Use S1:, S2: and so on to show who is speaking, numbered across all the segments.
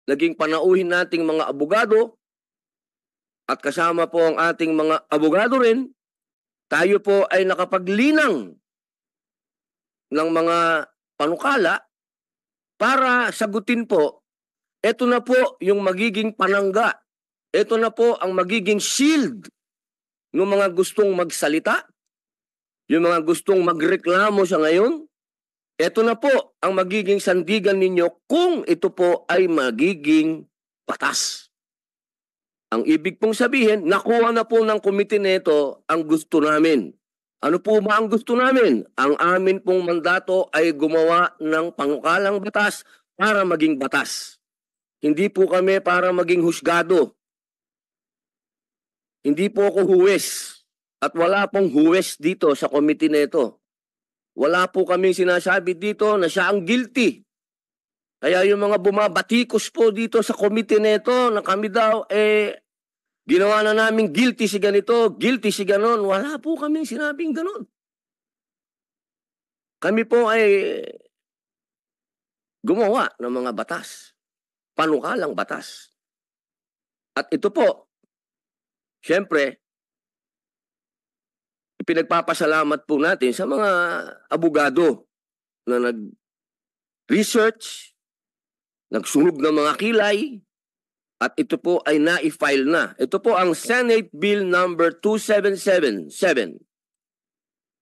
S1: naging panauhin nating mga abogado at kasama po ang ating mga abogado rin, tayo po ay nakapaglinang ng mga panukala para sagutin po, ito na po yung magiging panangga. Ito na po ang magiging shield ng mga gustong magsalita, yung mga gustong magreklamo sa ngayon. Ito na po ang magiging sandigan ninyo kung ito po ay magiging batas. Ang ibig pong sabihin, nakuha na po ng komite nito ang gusto namin. Ano po ba ang gusto namin? Ang amin pong mandato ay gumawa ng panukalang batas para maging batas. Hindi po kami para maging husgado. Hindi po ako huwes. At wala pong huwes dito sa komite nito. Wala po kaming sinasabi dito na siya ang guilty. Kaya yung mga bumabatikos po dito sa komite nito na kami daw, ginawa na namin guilty si ganito, guilty si ganon. Wala po kaming sinabing ganon. Kami po ay gumawa ng mga batas. Panukalang batas. At ito po, siyempre, pinagpapasalamat po natin sa mga abogado na nag-research, nagsunog ng mga kilay, at ito po ay na-file na. Ito po ang Senate Bill number 2777.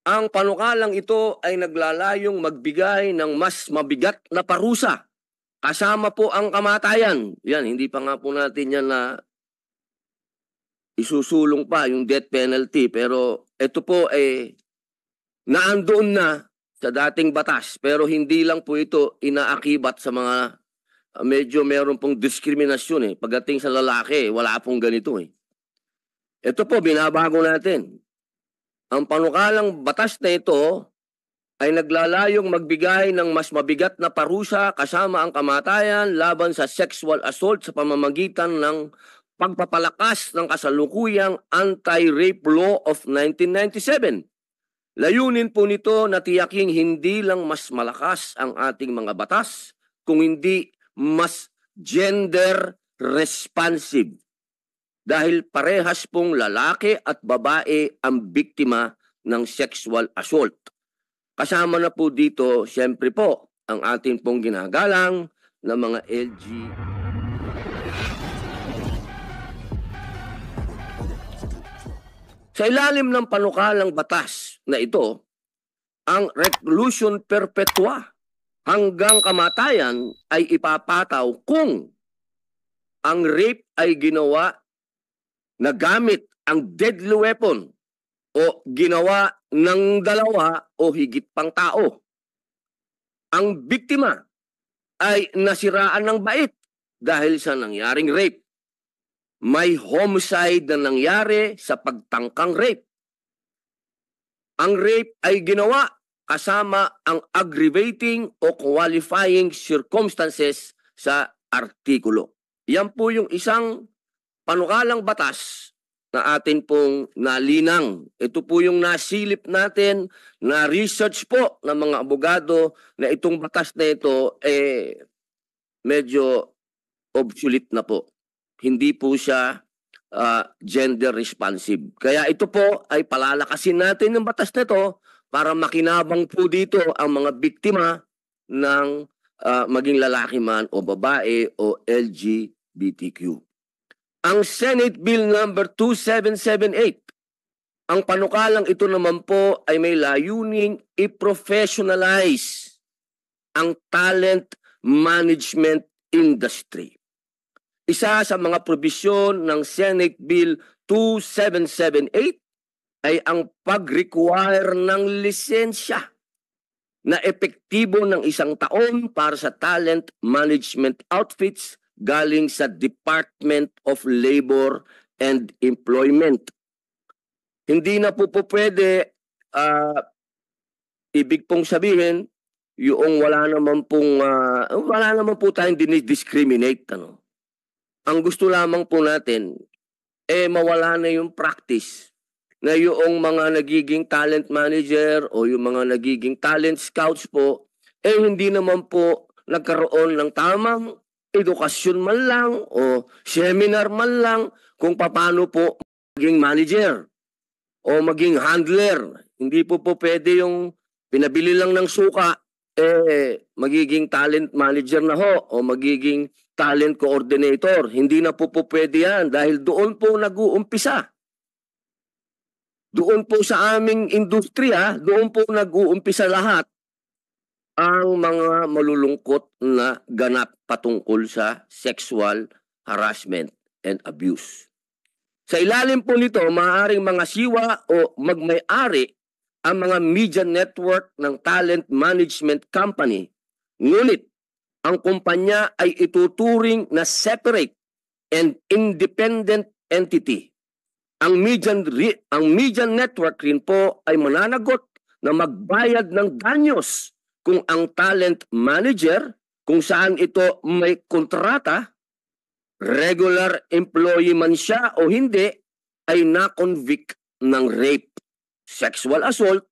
S1: Ang panukalang ito ay naglalayong magbigay ng mas mabigat na parusa. Kasama po ang kamatayan. Yan, hindi pa nga po natin yan na isusulong pa yung death penalty. Pero ito po ay naandoon na sa dating batas. Pero hindi lang po ito inaakibat sa mga medyo meron pong diskriminasyon pagdating sa lalaki, wala pong ganito Ito po, binabago natin. Ang panukalang batas na ito ay naglalayong magbigay ng mas mabigat na parusa kasama ang kamatayan laban sa sexual assault sa pamamagitan ng pagpapalakas ng kasalukuyang Anti-Rape Law of 1997. Layunin po nito na tiyaking hindi lang mas malakas ang ating mga batas, kung hindi mas gender responsive dahil parehas pong lalaki at babae ang biktima ng sexual assault. Kasama na po dito, siyempre po, ang ating pong ginagalang na mga LG. Sa ilalim ng panukalang batas na ito, ang reclusion perpetua hanggang kamatayan ay ipapataw kung ang rape ay ginawa na gamit ang deadly weapon o ginawa ng dalawa o higit pang tao. Ang biktima ay nasiraan ng bait dahil sa nangyaring rape. May homicide na nangyari sa pagtangkang rape. Ang rape ay ginawa kasama ang aggravating o qualifying circumstances sa artikulo. Yan po yung isang panukalang batas na atin pong nalinang. Ito po yung nasilip natin, na research po ng mga abogado na itong batas na ito medyo obsolete na po. Hindi po siya gender responsive. Kaya ito po ay palalakasin natin yung batas na ito para makinabang po dito ang mga biktima ng maging lalaki man o babae o LGBTQ. Ang Senate Bill number 2778, ang panukalang ito naman po ay may layuning i-professionalize ang talent management industry. Isa sa mga probisyon ng Senate Bill 2778 ay ang pag-require ng lisensya na epektibo ng 1 taon para sa talent management outfits galing sa Department of Labor and Employment. Hindi na po pwede, ibig pong sabihin, yung wala naman po tayong dinidiscriminate. Ang gusto lamang po natin, mawala na yung practice na yung mga nagiging talent manager o yung mga nagiging talent scouts po, hindi naman po nagkaroon ng tamang edukasyon man lang o seminar man lang kung paano po maging manager o maging handler. Hindi po pwede yung pinabili lang ng suka, magiging talent manager na ho o magiging talent coordinator. Hindi na po pwede yan dahil doon po nag-uumpisa. Doon po sa aming industriya, doon po nag-uumpisa lahat ang mga malulungkot na ganap patungkol sa sexual harassment and abuse. Sa ilalim po nito, maaaring mga siwa o magmay-ari ang mga media network ng talent management company. Ngunit, ang kumpanya ay ituturing na separate and independent entity. Ang media network rin po ay mananagot na magbayad ng danyos kung ang talent manager, kung saan ito may kontrata, regular employee man siya o hindi, ay na-convict ng rape, sexual assault,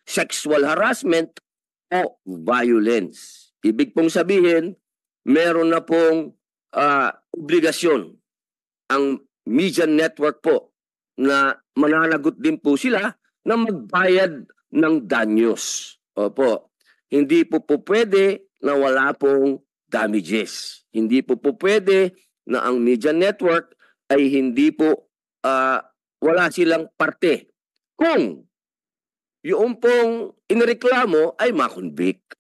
S1: sexual harassment, o violence. Ibig pong sabihin, meron na pong obligasyon ang media network po na mananagot din po sila na magbayad ng danyos. Opo, hindi po pwede na wala pong damages. Hindi po pwede na ang media network ay hindi po wala silang parte kung yung pong inireklamo ay makonvict.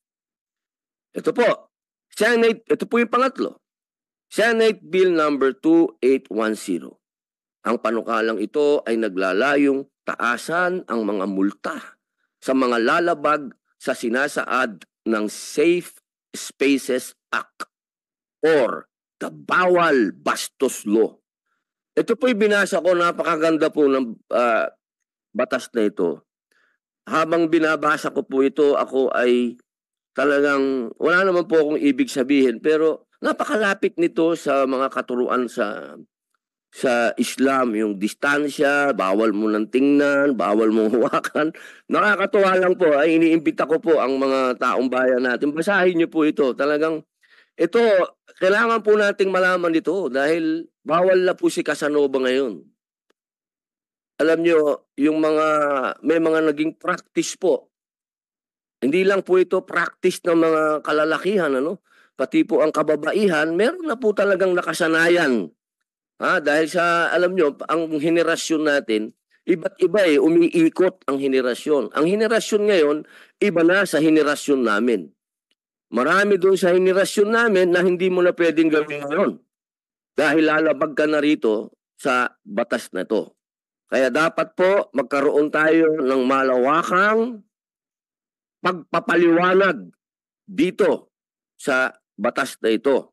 S1: Ito po, ito po yung pangatlo. Senate Bill number 2810. Ang panukalang ito ay naglalayong taasan ang mga multa sa mga lalabag sa sinasaad ng Safe Spaces Act or the Bawal Bastos Law. Ito po'y binasa ko, napakaganda po ng batas na ito. Habang binabasa ko po ito, ako ay talagang, wala naman po akong ibig sabihin, pero napakalapit nito sa mga katuruan sa Islam, yung distansya, bawal mo nang tingnan, bawal mong hawakan. Nakakatuwa lang po, ay iniimbita ko po ang mga taong bayan natin. Basahin niyo po ito. Talagang, ito, kailangan po nating malaman ito dahil bawal na po si Casanova ngayon. Alam niyo, may mga naging practice po. Hindi lang po ito practice ng mga kalalakihan, pati po ang kababaihan, meron na po talagang nakasanayan. Dahil sa, alam nyo, ang henerasyon natin, iba't iba umiikot ang henerasyon. Ang henerasyon ngayon, iba na sa henerasyon namin. Marami doon sa henerasyon namin na hindi mo na pwedeng gawin ngayon. Dahil lalabag ka na rito sa batas na to. Kaya dapat po magkaroon tayo ng malawakang pagpapaliwanag dito sa batas na ito.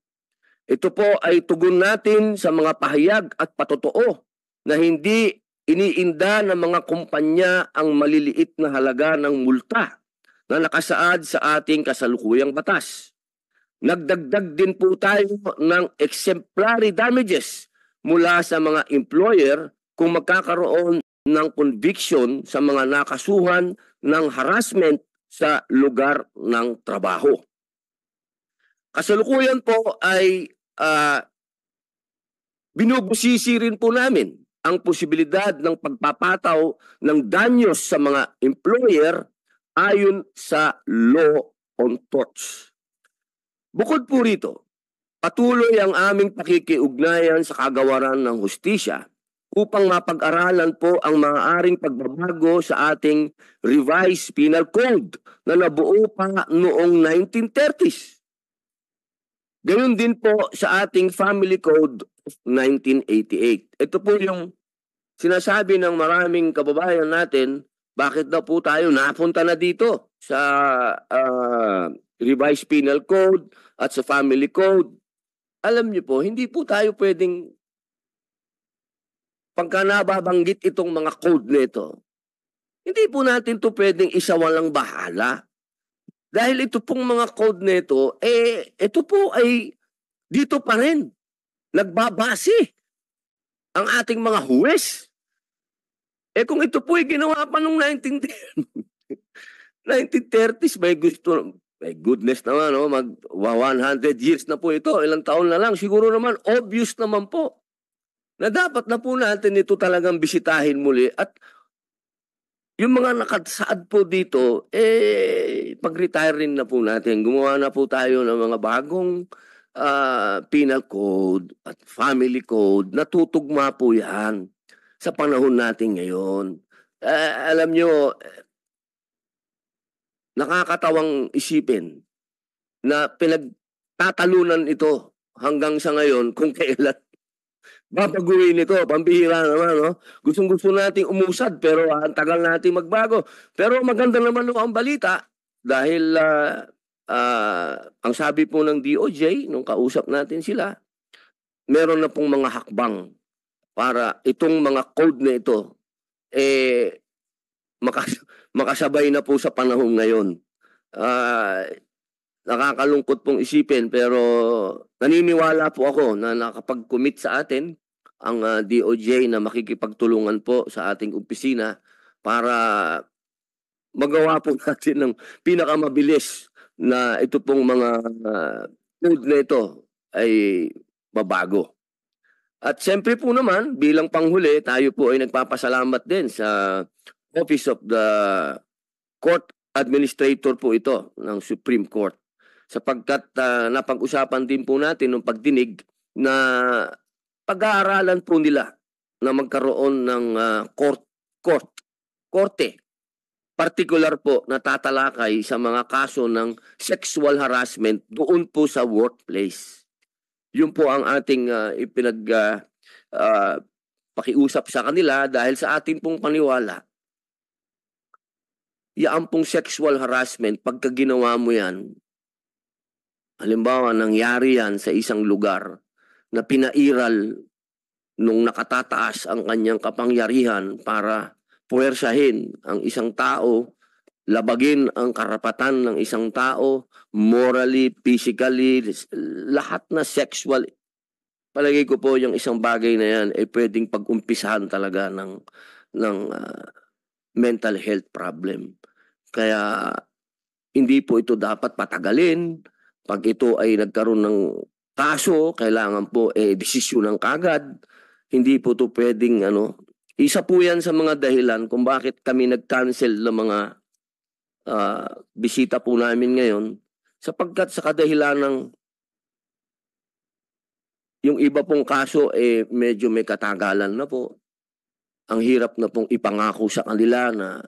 S1: Ito po ay tugon natin sa mga pahayag at patotoo na hindi iniinda ng mga kumpanya ang maliliit na halaga ng multa na nakasaad sa ating kasalukuyang batas. Nagdagdag din po tayo ng exemplary damages mula sa mga employer kung magkakaroon ng conviction sa mga nakasuhan ng harassment sa lugar ng trabaho. Kasalukuyan po ay binubusisi rin po namin ang posibilidad ng pagpapataw ng danyos sa mga employer ayon sa law on torts. Bukod po rito, patuloy ang aming pakikiugnayan sa kagawaran ng hustisya upang mapag-aralan po ang maaaring pagbabago sa ating revised penal code na nabuo pa noong 1930s. Gayun din po sa ating Family Code of 1988. Ito po yung sinasabi ng maraming kababayan natin, bakit daw po tayo napunta na dito sa Revised Penal Code at sa Family Code. Alam niyo po, hindi po tayo pwedeng pagka nababanggit itong mga code nito, hindi po natin to pwedeng isawalang bahala. Dahil ito pong mga code nito, ito po ay dito pa rin. Nagbabase ang ating mga huwes. Kung ito po ay ginawa pa noong 1930s, may gusto, My goodness naman, no? 100 years na po ito. Ilang taon na lang. Siguro naman, obvious naman po na dapat na po natin ito talagang bisitahin muli. At yung mga nakasaad po dito, pag-retire rin na po natin. Gumawa na po tayo ng mga bagong penal code at family code. Natutugma po yan sa panahon natin ngayon. Alam nyo, nakakatawang isipin na pinagtatalunan ito hanggang sa ngayon kung kailan babaguhin ito. Pambihira naman, no? Gustong-gusto nating umusad pero ang tagal nating magbago. Pero maganda naman ang balita dahil ang sabi po ng DOJ nung kausap natin sila, meron na pong mga hakbang para itong mga code na ito makasabay na po sa panahon ngayon. Nakakalungkot pong isipin pero naniniwala po ako na nakapag-commit sa atin ang DOJ na makikipagtulungan po sa ating opisina para magawa po natin ng pinakamabilis na ito pong mga code na ito ay babago. At siyempre po naman, bilang panghuli, tayo po ay nagpapasalamat din sa Office of the Court Administrator po ito ng Supreme Court. Sapagkat napag-usapan din po natin ng pagdinig na pag-aaralan po nila na magkaroon ng korte. Particular po na tatalakay sa mga kaso ng sexual harassment doon po sa workplace. Yun po ang ating pakiusap sa kanila dahil sa ating pong paniwala. Yan pong sexual harassment, pagka ginawa mo yan, halimbawa nangyari yan sa isang lugar na pinairal nung nakatataas ang kanyang kapangyarihan para puwersahin ang isang tao, labagin ang karapatan ng isang tao, morally, physically, lahat na sexual. Palagay ko po yung isang bagay na yan ay pwedeng pag-umpisahan talaga ng mental health problem. Kaya hindi po ito dapat patagalin. Pag ito ay nagkaroon ng kaso, kailangan po desisyon ng kagad. Hindi po ito pwedeng isa po yan sa mga dahilan kung bakit kami nag-cancel ng mga bisita po namin ngayon, sapagkat sa kadahilan ng yung iba pong kaso medyo may katagalan na po. Ang hirap na pong ipangako sa kanila na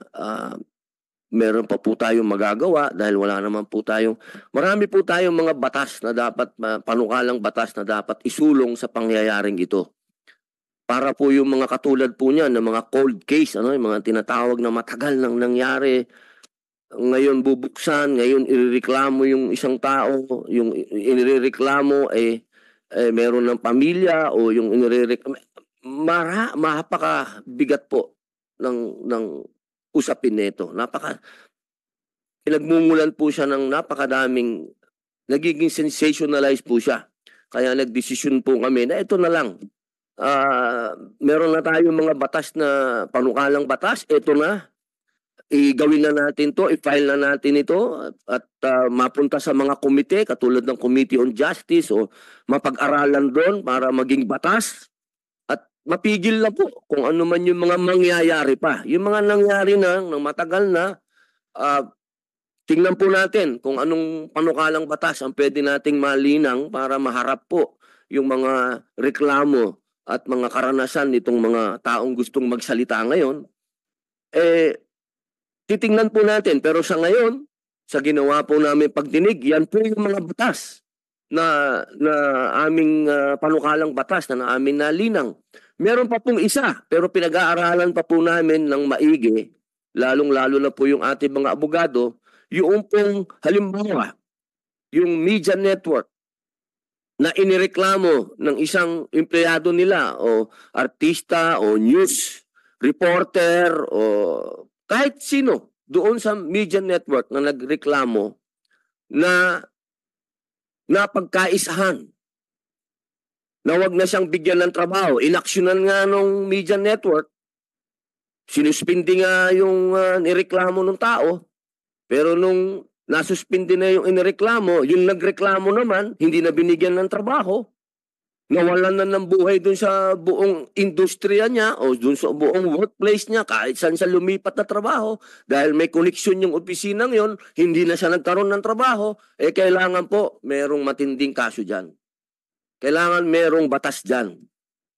S1: meron pa po tayong magagawa dahil wala naman po tayong, marami po tayong mga batas na dapat, panukalang batas na dapat isulong sa pangyayaring ito. Para po yung mga katulad po niyan, ng mga cold case, yung mga tinatawag na matagal nang nangyari, ngayon bubuksan, ngayon irereklamo yung isang tao, yung inirereklamo meron ng pamilya o yung mapakabigat po ng usapin nito. Pinagmumulan po siya ng napakadaming, nagiging sensationalized po siya. Kaya nagdesisyon po kami na ito na lang. Meron na tayong mga batas na panukalang batas, ito na. Igawin na natin to, i-file na natin ito at mapunta sa mga komite katulad ng Committee on Justice o mapag-aralan doon para maging batas at mapigil na po kung ano man yung mga mangyayari pa. Yung mga nangyari na ng matagal na, tingnan po natin kung anong panukalang batas ang pwede nating malinang para maharap po yung mga reklamo at mga karanasan nitong mga taong gustong magsalita ngayon. Titingnan po natin, pero sa ngayon, sa ginawa po namin pagdinig, yan po yung mga batas na aming panukalang batas na amin nalinang. Meron pa pong isa, pero pinag-aaralan pa po namin ng maigi, lalong-lalo na po yung ating mga abogado, yung pong halimbawa, yung media network na inireklamo ng isang empleyado nila o artista o news reporter o kahit sino doon sa media network na nagreklamo na napagkaisahan na wag na siyang bigyan ng trabaho. Inaksyonan nga nung media network, sinuspindi nga yung nireklamo ng tao, pero nung nasuspindi na yung inireklamo, yung nagreklamo naman, hindi na binigyan ng trabaho. Nawalan na ng buhay dun sa buong industriya niya o dun sa buong workplace niya kahit saan sa lumipat na trabaho dahil may koneksyon yung opisinang yon, hindi na siya nagkaroon ng trabaho, kailangan po merong matinding kaso dyan. Kailangan merong batas dyan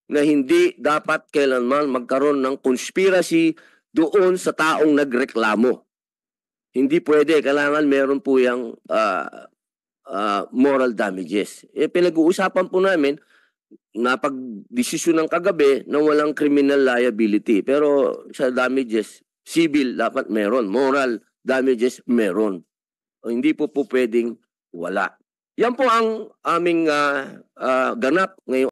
S1: na hindi dapat kailanman magkaroon ng conspiracy doon sa taong nagreklamo. Hindi pwede, kailangan meron po yung moral damages. Pinag-uusapan po namin napag-desisyon ng kagabi na walang criminal liability. Pero sa damages, civil dapat meron. Moral damages meron. O, hindi po pwedeng wala. Yan po ang aming ganap ngayong